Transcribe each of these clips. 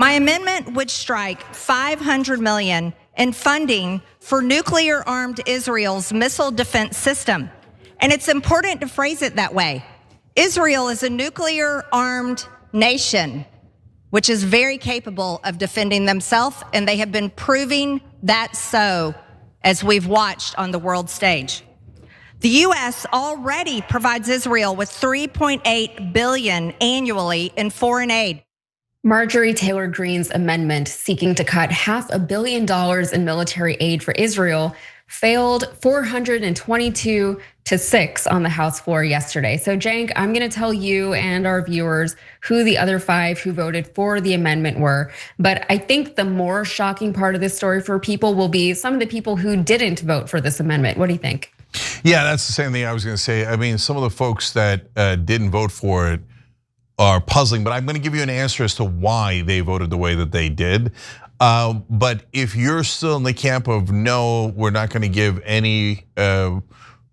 My amendment would strike $500 million in funding for nuclear-armed Israel's missile defense system. And it's important to phrase it that way. Israel is a nuclear-armed nation, which is very capable of defending themselves, and they have been proving that so as we've watched on the world stage. The U.S. already provides Israel with $3.8 billion annually in foreign aid. Marjorie Taylor Greene's amendment seeking to cut $500 million in military aid for Israel failed 422-6 on the House floor yesterday. So Cenk, I'm gonna tell you and our viewers who the other 5 who voted for the amendment were. But I think the more shocking part of this story for people will be some of the people who didn't vote for this amendment. What do you think? Yeah, that's the same thing I was gonna say. I mean, some of the folks that didn't vote for it are puzzling, but I'm gonna give you an answer as to why they voted the way that they did. But if you're still in the camp of no, we're not gonna give any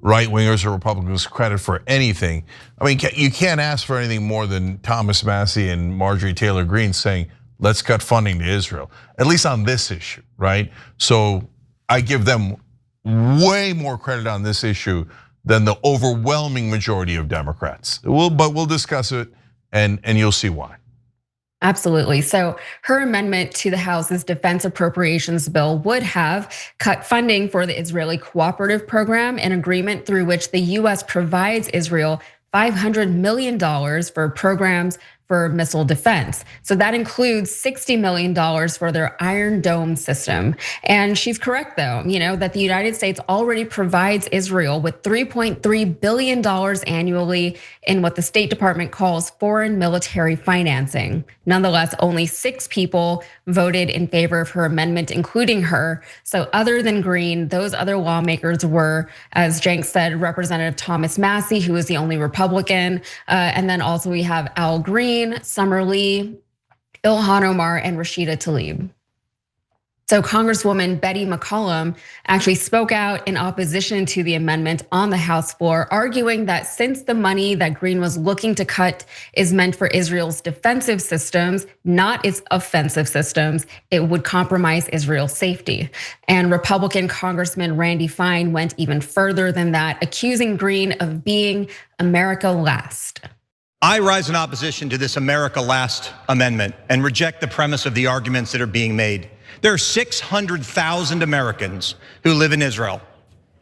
right-wingers or Republicans credit for anything. I mean, you can't ask for anything more than Thomas Massie and Marjorie Taylor Greene saying, let's cut funding to Israel, at least on this issue, right? So I give them way more credit on this issue than the overwhelming majority of Democrats. But we'll discuss it and you'll see why. Absolutely. So her amendment to the House's defense appropriations bill would have cut funding for the Israeli cooperative program, an agreement through which the US provides Israel $500 million for programs for missile defense. So that includes $60 million for their Iron Dome system. And she's correct though, that the United States already provides Israel with $3.3 billion annually in what the State Department calls foreign military financing. Nonetheless, only 6 people voted in favor of her amendment, including her. So other than Greene, those other lawmakers were, as Cenk said, Representative Thomas Massie, who is the only Republican. And then also we have Al Green, Summer Lee, Ilhan Omar, and Rashida Tlaib. So Congresswoman Betty McCollum actually spoke out in opposition to the amendment on the House floor, arguing that since the money that Greene was looking to cut is meant for Israel's defensive systems, not its offensive systems, it would compromise Israel's safety. And Republican Congressman Randy Fine went even further than that, accusing Greene of being America last. I rise in opposition to this America Last amendment and reject the premise of the arguments that are being made. There are 600,000 Americans who live in Israel,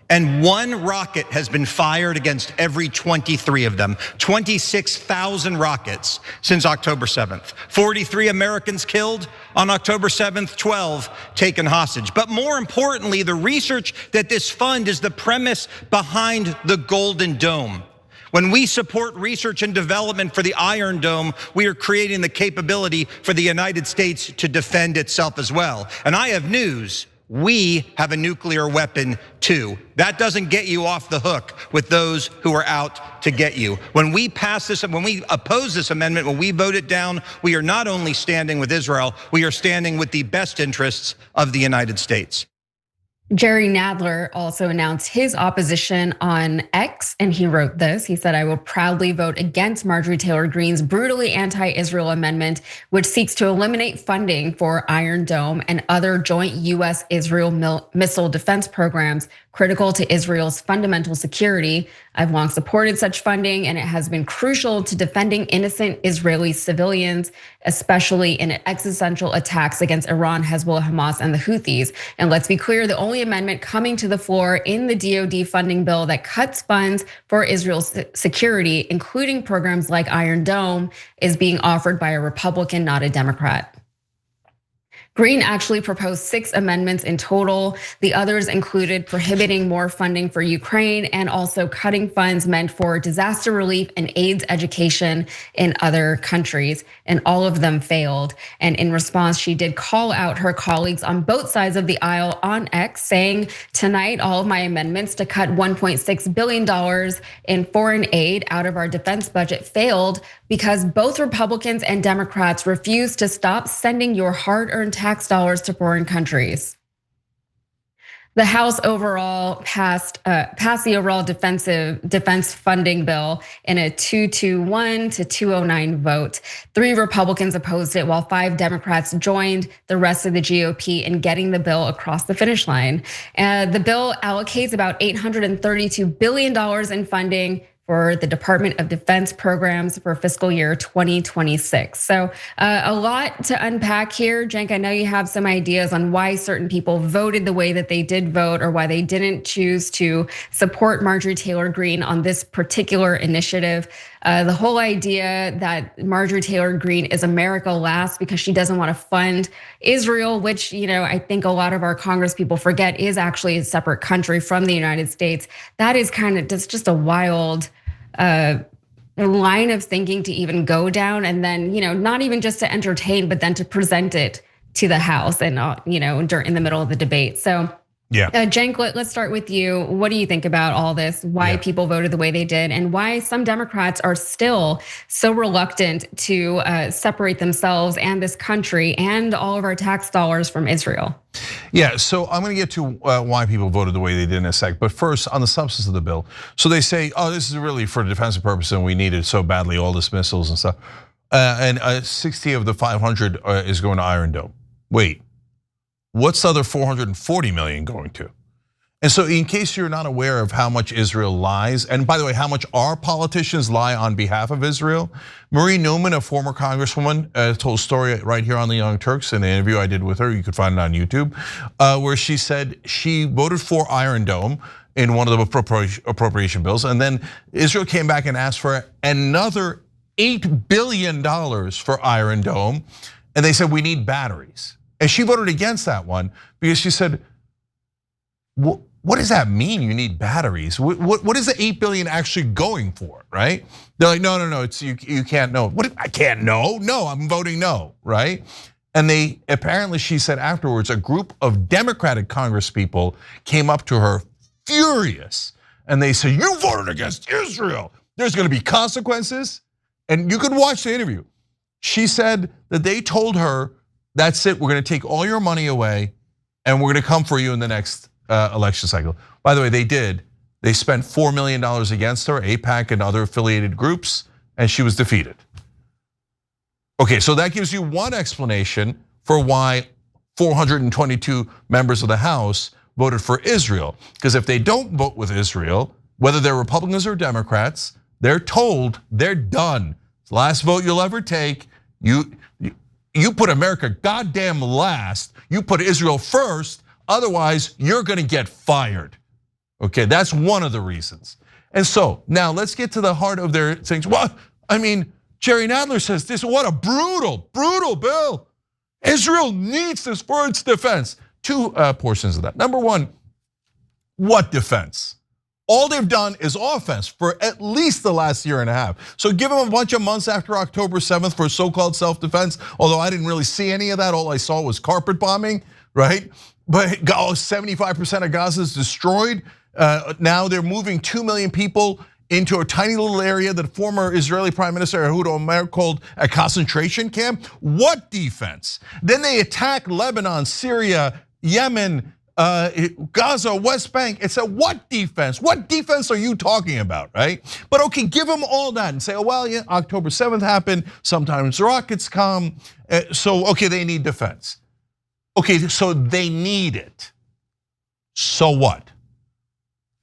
and 1 rocket has been fired against every 23 of them. 26,000 rockets since October 7th. 43 Americans killed on October 7th, 12 taken hostage. But more importantly, the research that this fund is the premise behind the Golden Dome. When we support research and development for the Iron Dome, we are creating the capability for the United States to defend itself as well. And I have news, we have a nuclear weapon too. That doesn't get you off the hook with those who are out to get you. When we pass this, when we oppose this amendment, when we vote it down, we are not only standing with Israel, we are standing with the best interests of the United States. Jerry Nadler also announced his opposition on X, and he wrote this. He said, I will proudly vote against Marjorie Taylor Greene's brutally anti-Israel amendment, which seeks to eliminate funding for Iron Dome and other joint US-Israel missile defense programs critical to Israel's fundamental security. I've long supported such funding, and it has been crucial to defending innocent Israeli civilians, especially in existential attacks against Iran, Hezbollah, Hamas, and the Houthis. And let's be clear, the only amendment coming to the floor in the DoD funding bill that cuts funds for Israel's security, including programs like Iron Dome, is being offered by a Republican, not a Democrat. Greene actually proposed 6 amendments in total. The others included prohibiting more funding for Ukraine and also cutting funds meant for disaster relief and AIDS education in other countries, and all of them failed. And in response, she did call out her colleagues on both sides of the aisle on X, saying, tonight, all of my amendments to cut $1.6 billion in foreign aid out of our defense budget failed because both Republicans and Democrats refused to stop sending your hard-earned tax dollars to foreign countries. The House overall passed the overall defense funding bill in a 221 to 209 vote. 3 Republicans opposed it, while 5 Democrats joined the rest of the GOP in getting the bill across the finish line. The bill allocates about $832 billion in funding for the Department of Defense programs for fiscal year 2026. So a lot to unpack here. Cenk, I know you have some ideas on why certain people voted the way that they did vote, or why they didn't choose to support Marjorie Taylor Greene on this particular initiative. The whole idea that Marjorie Taylor Greene is America last because she doesn't want to fund Israel, which I think a lot of our Congress people forget is actually a separate country from the United States. That is kind of just a wild line of thinking to even go down, and then not even just to entertain, but then to present it to the House and in the middle of the debate. So yeah, Cenk, let's start with you. What do you think about all this? Why people voted the way they did, and why some Democrats are still so reluctant to separate themselves and this country and all of our tax dollars from Israel? Yeah, so I'm gonna get to why people voted the way they did in a sec. But first, on the substance of the bill. So they say, oh, this is really for defensive purposes and we need it so badly, all this missiles and stuff. And 60 of the 500 is going to Iron Dome. Wait. What's the other 440 million going to? And so in case you're not aware of how much Israel lies, and by the way, how much our politicians lie on behalf of Israel, Marie Newman, a former congresswoman, told a story right here on the Young Turks in an interview I did with her. You could find it on YouTube, where she said she voted for Iron Dome in one of the appropriation bills. And then Israel came back and asked for another $8 billion for Iron Dome. And they said, we need batteries. And she voted against that one because she said, what does that mean? You need batteries. What is the 8 billion actually going for, right? They're like, no, it's you can't know. What, I can't know? No, I'm voting no, right? And they apparently, she said afterwards, a group of Democratic congresspeople came up to her furious. And they said, you voted against Israel. There's gonna be consequences. And you could watch the interview. She said that they told her, that's it, we're gonna take all your money away and we're gonna come for you in the next election cycle. By the way, they did. They spent $4 million against her, AIPAC and other affiliated groups, and she was defeated. Okay, so that gives you one explanation for why 422 members of the House voted for Israel. Because if they don't vote with Israel, whether they're Republicans or Democrats, they're told they're done. It's the last vote you'll ever take. You put America goddamn last, you put Israel first, otherwise you're gonna get fired. Okay, that's one of the reasons. And so now let's get to the heart of their things. Well, I mean, Jerry Nadler says this, what a brutal bill. Israel needs this for its defense. Two portions of that. Number one, what defense? All they've done is offense for at least the last year and a half. So give them a bunch of months after October 7th for so-called self-defense, although I didn't really see any of that. All I saw was carpet bombing, right? But 75% of Gaza is destroyed. Now they're moving 2 million people into a tiny little area that former Israeli Prime Minister Ehud Olmert called a concentration camp. What defense? Then they attack Lebanon, Syria, Yemen, Gaza, West Bank. It's a what defense? What defense are you talking about, right? But okay, give them all that and say, oh, well, yeah, October 7th happened. Sometimes rockets come. So, okay, they need defense. Okay, so they need it. So what?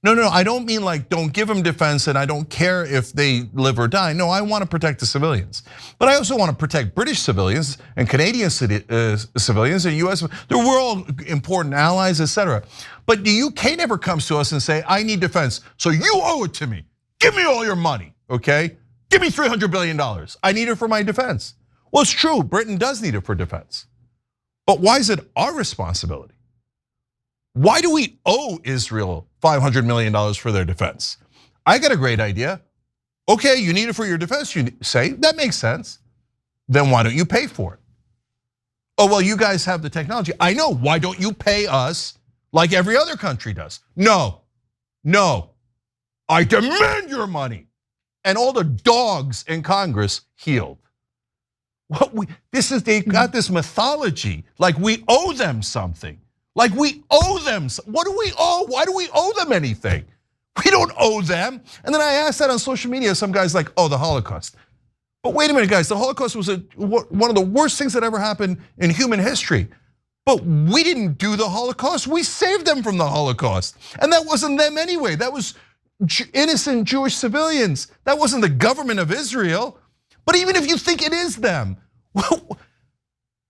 No, I don't mean like don't give them defense and I don't care if they live or die. No, I want to protect the civilians. But I also want to protect British civilians and Canadian civilians and US. We're all important allies, etc. But the UK never comes to us and say, I need defense, so you owe it to me. Give me all your money, okay? Give me $300 billion. I need it for my defense. Well, it's true, Britain does need it for defense. But why is it our responsibility? Why do we owe Israel $500 million for their defense? I got a great idea. Okay, you need it for your defense, you say, that makes sense. Then why don't you pay for it? Oh, well, you guys have the technology. I know, why don't you pay us like every other country does? No, I demand your money. And all the dogs in Congress healed. They've got this mythology, like we owe them something. Like we owe them. What do we owe? Why do we owe them anything? We don't owe them. And then I asked that on social media. Some guys like, oh, the Holocaust. But wait a minute, guys. The Holocaust was one of the worst things that ever happened in human history. But we didn't do the Holocaust. We saved them from the Holocaust. And that wasn't them anyway. That was innocent Jewish civilians. That wasn't the government of Israel. But even if you think it is them, well,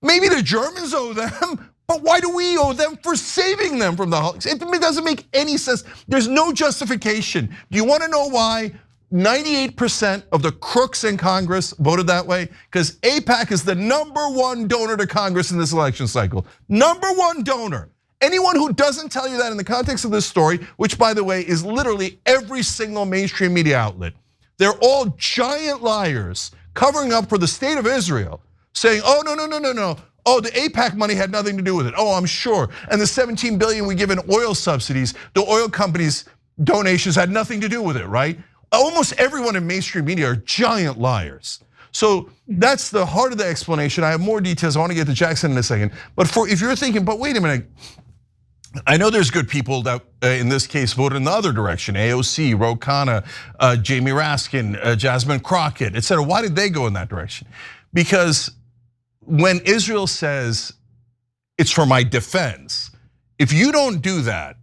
maybe the Germans owe them. But why do we owe them for saving them from the Holocaust? It doesn't make any sense. There's no justification. Do you want to know why 98% of the crooks in Congress voted that way? Because AIPAC is the #1 donor to Congress in this election cycle. #1 donor. Anyone who doesn't tell you that in the context of this story, which by the way is literally every single mainstream media outlet, they're all giant liars covering up for the state of Israel, saying, oh, no. Oh, the AIPAC money had nothing to do with it. Oh, I'm sure. And the 17 billion we give in oil subsidies, the oil companies' donations had nothing to do with it, right? Almost everyone in mainstream media are giant liars. So that's the heart of the explanation. I have more details. I want to get to Jackson in a second. But if you're thinking, but wait a minute, I know there's good people that in this case voted in the other direction. AOC, Ro Khanna, Jamie Raskin, Jasmine Crockett, et cetera. Why did they go in that direction? Because when Israel says it's for my defense, if you don't do that,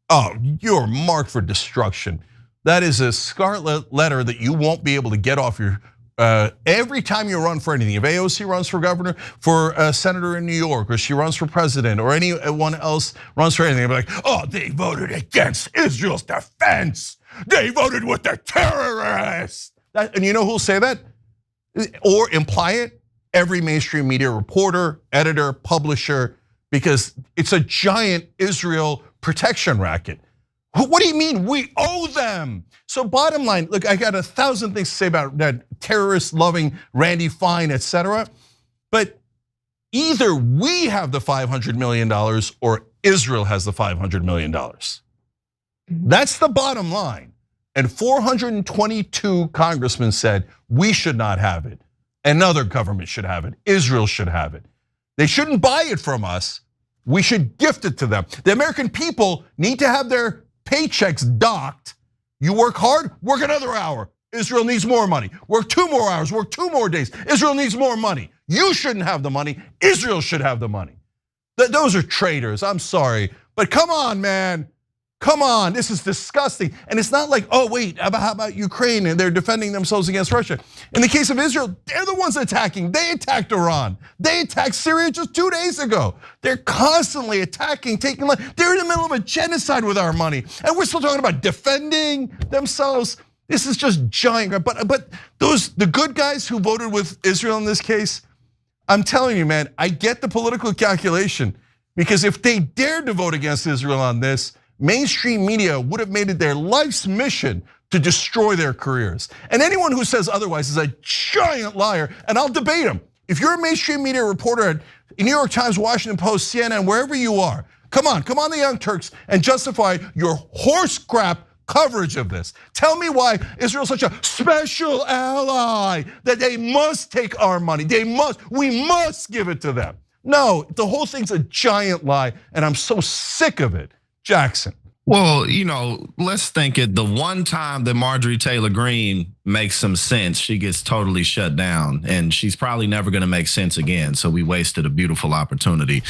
oh, you're marked for destruction. That is a scarlet letter that you won't be able to get off your, every time you run for anything. If AOC runs for governor, for a senator in New York, or she runs for president, or anyone else runs for anything, they'll be like, oh, they voted against Israel's defense. They voted with the terrorists. And you know who'll say that? Or imply it? Every mainstream media reporter, editor, publisher, because it's a giant Israel protection racket. What do you mean we owe them? So bottom line, look, I got 1,000 things to say about that terrorist-loving Randy Fine, et cetera. But either we have the $500 million or Israel has the $500 million. That's the bottom line. And 422 congressmen said we should not have it. Another government should have it. Israel should have it. They shouldn't buy it from us. We should gift it to them. The American people need to have their paychecks docked. You work hard, work another hour. Israel needs more money. Work 2 more hours, work 2 more days. Israel needs more money. You shouldn't have the money. Israel should have the money. Those are traitors, I'm sorry. But come on, man. Come on, this is disgusting. And it's not like, oh wait, how about Ukraine and they're defending themselves against Russia. In the case of Israel, they're the ones attacking. They attacked Iran. They attacked Syria just 2 days ago. They're constantly attacking, taking land. They're in the middle of a genocide with our money. And we're still talking about defending themselves. This is just giant. But the good guys who voted with Israel in this case, I'm telling you, man, I get the political calculation. Because if they dared to vote against Israel on this, mainstream media would have made it their life's mission to destroy their careers. And anyone who says otherwise is a giant liar, and I'll debate them. If you're a mainstream media reporter at New York Times, Washington Post, CNN, wherever you are, come on the Young Turks and justify your horse crap coverage of this. Tell me why Israel's such a special ally that they must take our money. We must give it to them. No, the whole thing's a giant lie, and I'm so sick of it. Jackson. Well, let's think it. The one time that Marjorie Taylor Greene makes some sense, she gets totally shut down, and she's probably never going to make sense again. So we wasted a beautiful opportunity.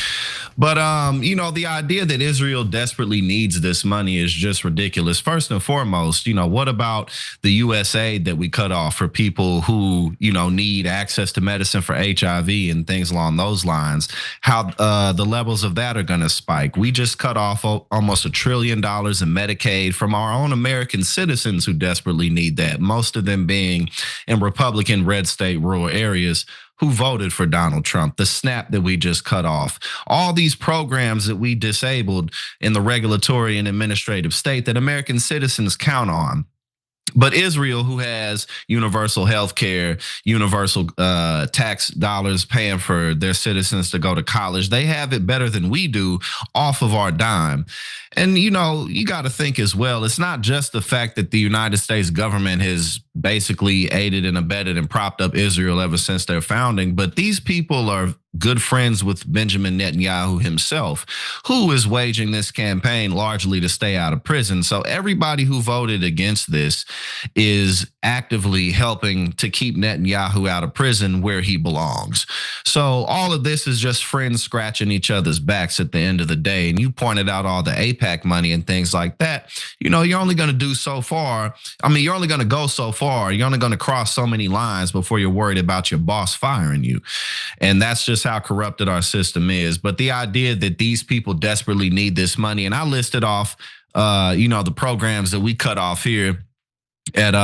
But the idea that Israel desperately needs this money is just ridiculous. First and foremost, what about the US aid that we cut off for people who need access to medicine for HIV and things along those lines? How the levels of that are going to spike. We just cut off almost $1 trillion in Medicaid from our own American citizens who desperately need that. Most of them being in Republican red state rural areas who voted for Donald Trump. The SNAP that we just cut off. All these programs that we disabled in the regulatory and administrative state that American citizens count on. But Israel, who has universal health care, universal tax dollars paying for their citizens to go to college, they have it better than we do off of our dime. And, you got to think as well, it's not just the fact that the United States government has basically aided and abetted and propped up Israel ever since their founding, but these people are good friends with Benjamin Netanyahu himself, who is waging this campaign largely to stay out of prison. So everybody who voted against this is actively helping to keep Netanyahu out of prison where he belongs. So all of this is just friends scratching each other's backs at the end of the day. And you pointed out all the AIPAC money and things like that. You know, you're only going to do so far. I mean, you're only going to go so far. You're only going to cross so many lines before you're worried about your boss firing you. And that's just how corrupted our system is. But the idea that these people desperately need this money, and I listed off, the programs that we cut off here at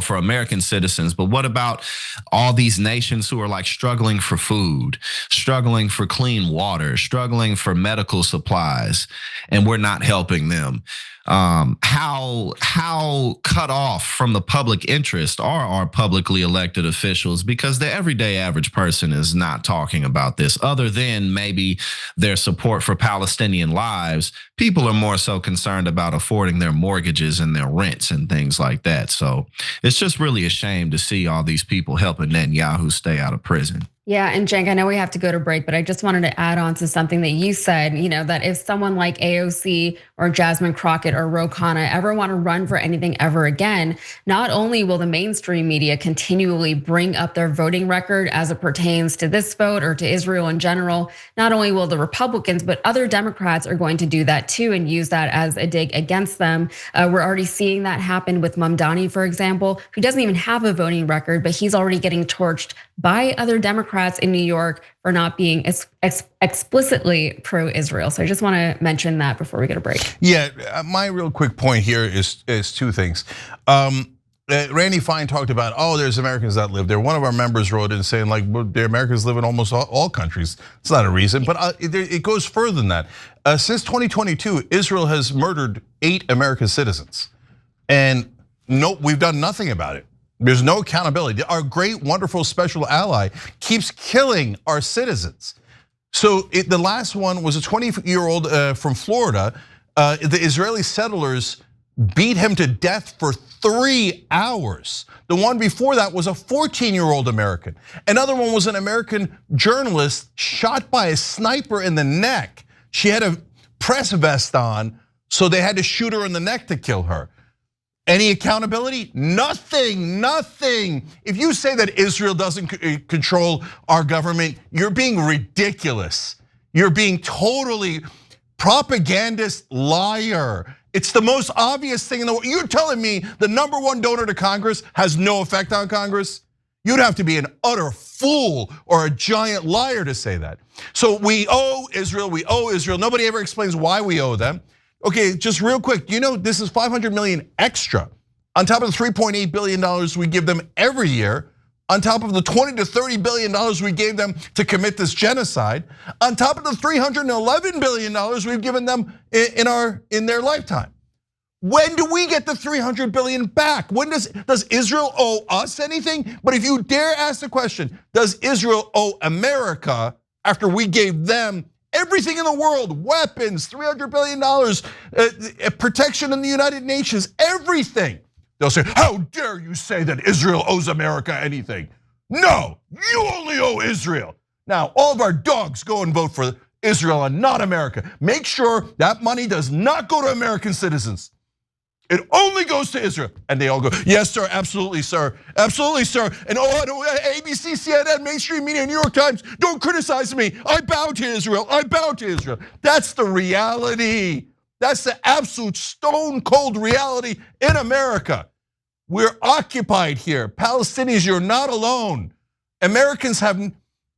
for American citizens. But what about all these nations who are like struggling for food, struggling for clean water, struggling for medical supplies, and we're not helping them? How cut off from the public interest are our publicly elected officials? Because the everyday average person is not talking about this, other than maybe their support for Palestinian lives. People are more so concerned about affording their mortgages and their rents and things like that. So it's just really a shame to see all these people helping Netanyahu stay out of prison. Yeah, and Cenk, I know we have to go to break, but I just wanted to add on to something that you said, that if someone like AOC or Jasmine Crockett or Ro Khanna ever want to run for anything ever again, not only will the mainstream media continually bring up their voting record as it pertains to this vote or to Israel in general, not only will the Republicans, but other Democrats are going to do that too and use that as a dig against them. We're already seeing that happen with Mamdani, for example, who doesn't even have a voting record, but he's already getting torched by other Democrats in New York for not being explicitly pro-Israel. So I just want to mention that before we get a break. Yeah, my real quick point here is two things. Randy Fine talked about, there's Americans that live there. One of our members wrote in saying like, the Americans live in almost all countries. It's not a reason, but it goes further than that. Since 2022, Israel has murdered 8 American citizens. And no, we've done nothing about it. There's no accountability. Our great, wonderful special ally keeps killing our citizens. So the last one was a 20-year-old from Florida. The Israeli settlers beat him to death for 3 hours. The one before that was a 14-year-old American. Another one was an American journalist shot by a sniper in the neck. She had a press vest on, so they had to shoot her in the neck to kill her. Any accountability? Nothing, nothing. If you say that Israel doesn't control our government, you're being ridiculous. You're being totally propagandist liar. It's the most obvious thing in the world. You're telling me the #1 donor to Congress has no effect on Congress? You'd have to be an utter fool or a giant liar to say that. So we owe Israel, Nobody ever explains why we owe them. Okay, just real quick, this is 500 million extra on top of the $3.8 billion we give them every year, on top of the $20 to $30 billion we gave them to commit this genocide, on top of the $311 billion we've given them in their lifetime. When do we get the $300 billion back? When does Israel owe us anything? But if you dare ask the question, does Israel owe America after we gave them everything in the world, weapons, $300 billion, protection in the United Nations, everything? They'll say, how dare you say that Israel owes America anything? No, you only owe Israel. Now, all of our dogs go and vote for Israel and not America. Make sure that money does not go to American citizens. It only goes to Israel. And they all go, yes, sir, absolutely, sir. Absolutely, sir. And ABC, CNN, mainstream media, New York Times, don't criticize me. I bow to Israel, I bow to Israel. That's the reality. That's the absolute stone cold reality in America. We're occupied here. Palestinians, you're not alone. Americans have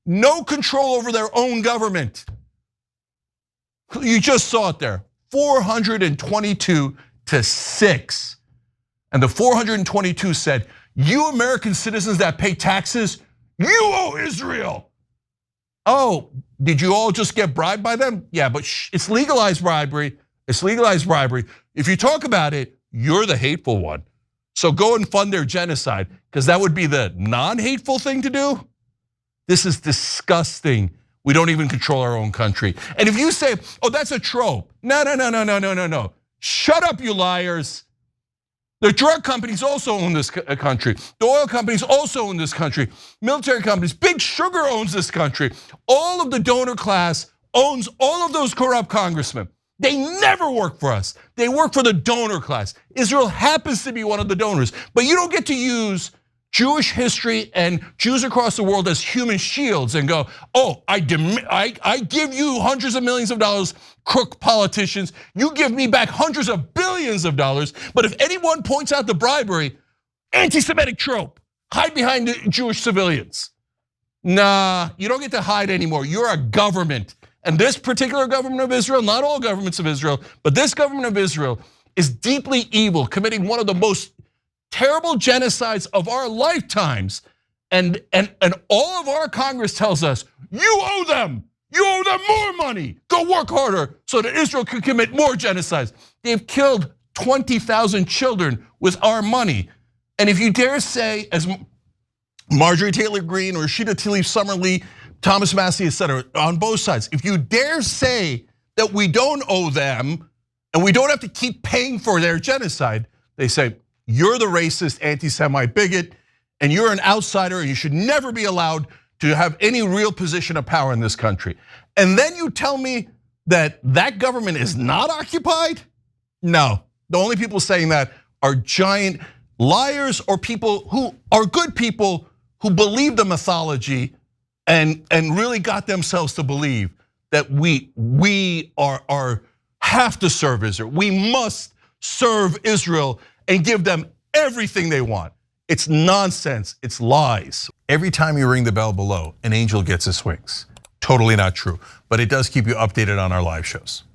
no control over their own government. You just saw it there, 422 to 6. And the 422 said, you American citizens that pay taxes, you owe Israel. Oh, did you all just get bribed by them? Yeah, but it's legalized bribery. It's legalized bribery. If you talk about it, you're the hateful one. So go and fund their genocide, because that would be the non-hateful thing to do. This is disgusting. We don't even control our own country. And if you say, that's a trope. No. Shut up, you liars. The drug companies also own this country. The oil companies also own this country. Military companies, Big Sugar owns this country. All of the donor class owns all of those corrupt congressmen. They never work for us. They work for the donor class. Israel happens to be one of the donors, but you don't get to use Jewish history and Jews across the world as human shields and go, oh, I give you hundreds of millions of dollars, crook politicians. You give me back hundreds of billions of dollars. But if anyone points out the bribery, anti-Semitic trope, hide behind the Jewish civilians. Nah, you don't get to hide anymore. You're a government. And this particular government of Israel, not all governments of Israel, but this government of Israel is deeply evil, committing one of the most terrible genocides of our lifetimes. And all of our Congress tells us, you owe them more money. Go work harder so that Israel can commit more genocides. They've killed 20,000 children with our money. And if you dare say, as Marjorie Taylor Greene or Rashida Tlaib Summerlee, Thomas Massey, et cetera, on both sides, if you dare say that we don't owe them and we don't have to keep paying for their genocide, they say, you're the racist, anti-Semite bigot, and you're an outsider, and you should never be allowed to have any real position of power in this country. And then you tell me that that government is not occupied? No, the only people saying that are giant liars or people who are good people who believe the mythology and really got themselves to believe that we have to serve Israel. We must serve Israel and give them everything they want. It's nonsense, it's lies. Every time you ring the bell below, an angel gets his wings. Totally not true, but it does keep you updated on our live shows.